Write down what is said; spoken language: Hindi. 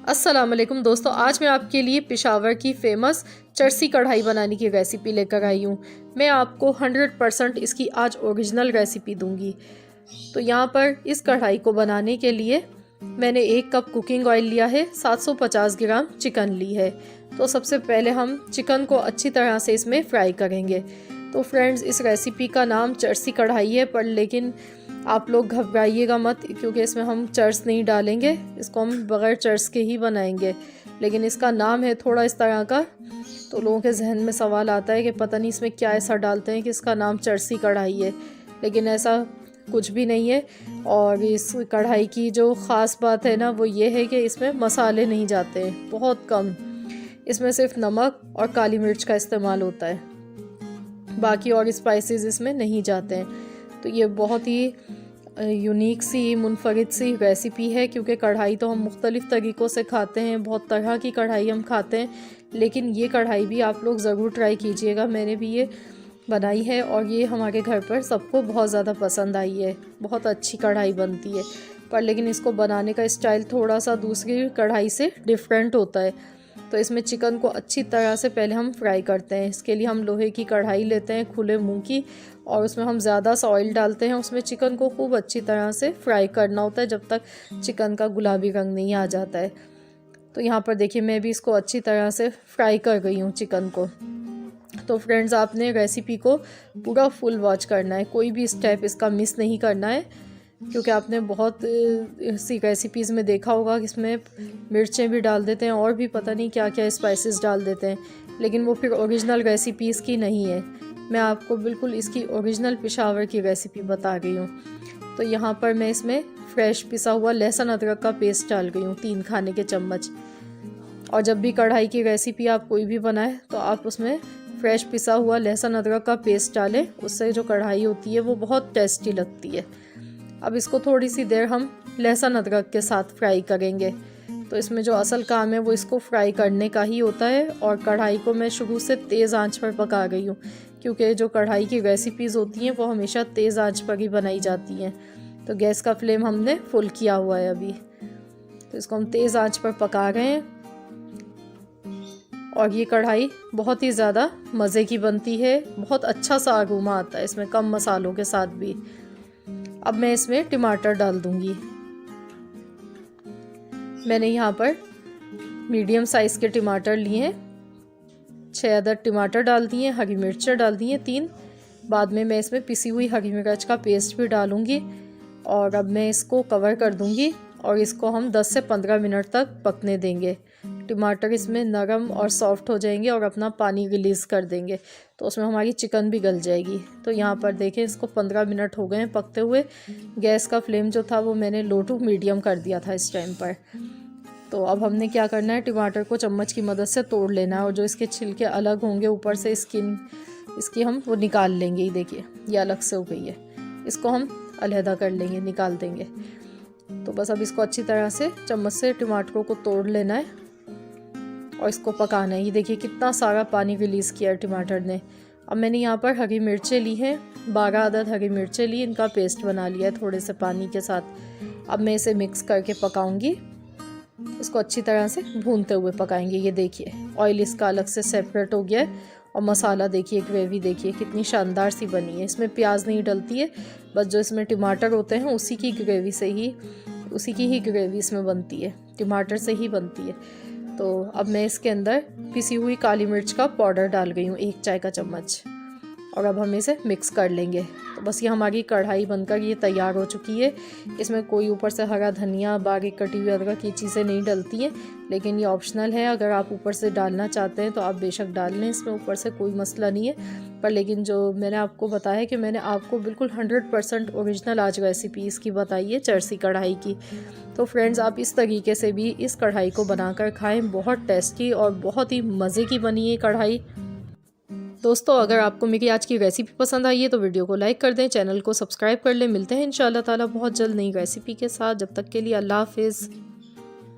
अस्सलाम वालेकुम दोस्तों, आज मैं आपके लिए पेशावर की फ़ेमस चरसी कढ़ाई बनाने की रेसिपी लेकर आई हूँ। मैं आपको 100% इसकी आज ओरिजिनल रेसिपी दूंगी। तो यहाँ पर इस कढ़ाई को बनाने के लिए मैंने 1 कप कुकिंग ऑयल लिया है, 750 ग्राम चिकन ली है। तो सबसे पहले हम चिकन को अच्छी तरह से इसमें फ्राई करेंगे। तो फ्रेंड्स, इस रेसिपी का नाम चरसी कढ़ाई है, पर लेकिन आप लोग घबराइएगा मत, क्योंकि इसमें हम चर्स नहीं डालेंगे। इसको हम बग़ैर चर्स के ही बनाएंगे। लेकिन इसका नाम है थोड़ा इस तरह का, तो लोगों के जहन में सवाल आता है कि पता नहीं इसमें क्या ऐसा डालते हैं कि इसका नाम चरसी कढ़ाई है। लेकिन ऐसा कुछ भी नहीं है। और इस कढ़ाई की जो ख़ास बात है ना, वो ये है कि इसमें मसाले नहीं जाते हैं, बहुत कम। इसमें सिर्फ नमक और काली मिर्च का इस्तेमाल होता है, बाकी और स्पाइसेस इसमें नहीं जाते हैं। तो ये बहुत ही यूनिक सी, मुनफरिद सी रेसिपी है, क्योंकि कढ़ाई तो हम मुख्तलिफ़ तरीक़ों से खाते हैं, बहुत तरह की कढ़ाई हम खाते हैं। लेकिन ये कढ़ाई भी आप लोग ज़रूर ट्राई कीजिएगा। मैंने भी ये बनाई है और ये हमारे घर पर सबको बहुत ज़्यादा पसंद आई है। बहुत अच्छी कढ़ाई बनती है, पर लेकिन इसको बनाने का स्टाइल थोड़ा सा दूसरी कढ़ाई से डिफरेंट होता है। तो इसमें चिकन को अच्छी तरह से पहले हम फ्राई करते हैं। इसके लिए हम लोहे की कढ़ाई लेते हैं, खुले मुंह की, और उसमें हम ज़्यादा सा ऑयल डालते हैं। उसमें चिकन को खूब अच्छी तरह से फ्राई करना होता है, जब तक चिकन का गुलाबी रंग नहीं आ जाता है। तो यहाँ पर देखिए, मैं भी इसको अच्छी तरह से फ्राई कर गई हूँ चिकन को। तो फ्रेंड्स, आपने रेसिपी को पूरा फुल वॉच करना है, कोई भी स्टेप इसका मिस नहीं करना है, क्योंकि आपने बहुत सी रेसिपीज़ में देखा होगा कि इसमें मिर्चें भी डाल देते हैं और भी पता नहीं क्या क्या स्पाइसेस डाल देते हैं, लेकिन वो फिर ओरिजिनल रेसिपीज़ की नहीं है। मैं आपको बिल्कुल इसकी ओरिजिनल पेशावर की रेसिपी बता रही हूँ। तो यहाँ पर मैं इसमें फ्रेश पिसा हुआ लहसुन अदरक का पेस्ट डाल गई हूँ, 3 खाने के चम्मच। और जब भी कढ़ाई की रेसिपी आप कोई भी बनाए, तो आप उसमें फ्रेश पिसा हुआ लहसुन अदरक का पेस्ट डालें। उससे जो कढ़ाई होती है वो बहुत टेस्टी लगती है। अब इसको थोड़ी सी देर हम लहसुन अदरक के साथ फ्राई करेंगे। तो इसमें जो असल काम है वो इसको फ्राई करने का ही होता है। और कढ़ाई को मैं शुरू से तेज़ आंच पर पका गई हूँ, क्योंकि जो कढ़ाई की रेसिपीज़ होती हैं वो हमेशा तेज़ आंच पर ही बनाई जाती हैं। तो गैस का फ्लेम हमने फुल किया हुआ है अभी। तो इसको हम तेज़ आंच पर पका रहे हैं। और ये कढ़ाई बहुत ही ज़्यादा मज़े की बनती है, बहुत अच्छा सा अरोमा आता है इसमें, कम मसालों के साथ भी। अब मैं इसमें टमाटर डाल दूंगी। मैंने यहाँ पर मीडियम साइज़ के टमाटर लिए हैं, 6 अदद टमाटर डाल दिए, हरी मिर्चें डाल दी हैं 3। बाद में मैं इसमें पिसी हुई हरी मिर्च का पेस्ट भी डालूंगी। और अब मैं इसको कवर कर दूंगी और इसको हम 10 से 15 मिनट तक पकने देंगे। टमाटर इसमें नरम और सॉफ्ट हो जाएंगे और अपना पानी रिलीज़ कर देंगे, तो उसमें हमारी चिकन भी गल जाएगी। तो यहाँ पर देखें, इसको 15 मिनट हो गए हैं पकते हुए। गैस का फ्लेम जो था वो मैंने लो टू मीडियम कर दिया था इस टाइम पर। तो अब हमने क्या करना है, टमाटर को चम्मच की मदद से तोड़ लेना है, और जो इसके छिलके अलग होंगे ऊपर से स्किन इसकी, हम वो निकाल लेंगे। ये देखिए, ये अलग से हो गई है, इसको हम अलहदा कर लेंगे, निकाल देंगे। तो बस अब इसको अच्छी तरह से चम्मच से टमाटरों को तोड़ लेना है और इसको पकाना है। ये देखिए कितना सारा पानी रिलीज़ किया है टमाटर ने। अब मैंने यहाँ पर हरी मिर्चें ली हैं, 12 अदद हरी मिर्चें ली, इनका पेस्ट बना लिया है थोड़े से पानी के साथ। अब मैं इसे मिक्स करके पकाऊंगी, इसको अच्छी तरह से भूनते हुए पकाएंगे। ये देखिए, ऑयल इसका अलग से सेपरेट हो गया है। और मसाला देखिए, ग्रेवी देखिए कितनी शानदार सी बनी है। इसमें प्याज नहीं डलती है, बस जो इसमें टमाटर होते हैं उसी की ग्रेवी से ही, उसी की ही ग्रेवी इसमें बनती है, टमाटर से ही बनती है। तो अब मैं इसके अंदर पिसी हुई काली मिर्च का पाउडर डाल गई हूँ, 1 चाय का चम्मच। और अब हम इसे मिक्स कर लेंगे। तो बस ये हमारी कढ़ाई बनकर ये तैयार हो चुकी है। इसमें कोई ऊपर से हरा धनिया, बारीक कटी हुई अदरक, ये चीज़ें नहीं डलती हैं, लेकिन ये ऑप्शनल है। अगर आप ऊपर से डालना चाहते हैं तो आप बेशक डाल लें, इसमें ऊपर से कोई मसला नहीं है। पर लेकिन जो मैंने आपको बताया है कि मैंने आपको बिल्कुल 100% ओरिजिनल आज रेसिपी इसकी बताई है, चरसी कढ़ाई की। तो फ्रेंड्स, आप इस तरीके से भी इस कढ़ाई को बनाकर खाएँ, बहुत टेस्टी और बहुत ही मज़े की बनी है कढ़ाई। दोस्तों, अगर आपको मेरी आज की रेसिपी पसंद आई है तो वीडियो को लाइक कर दें, चैनल को सब्सक्राइब कर लें। मिलते हैं इंशाल्लाह ताला बहुत जल्द नई रेसिपी के साथ। जब तक के लिए अल्लाह हाफिज़।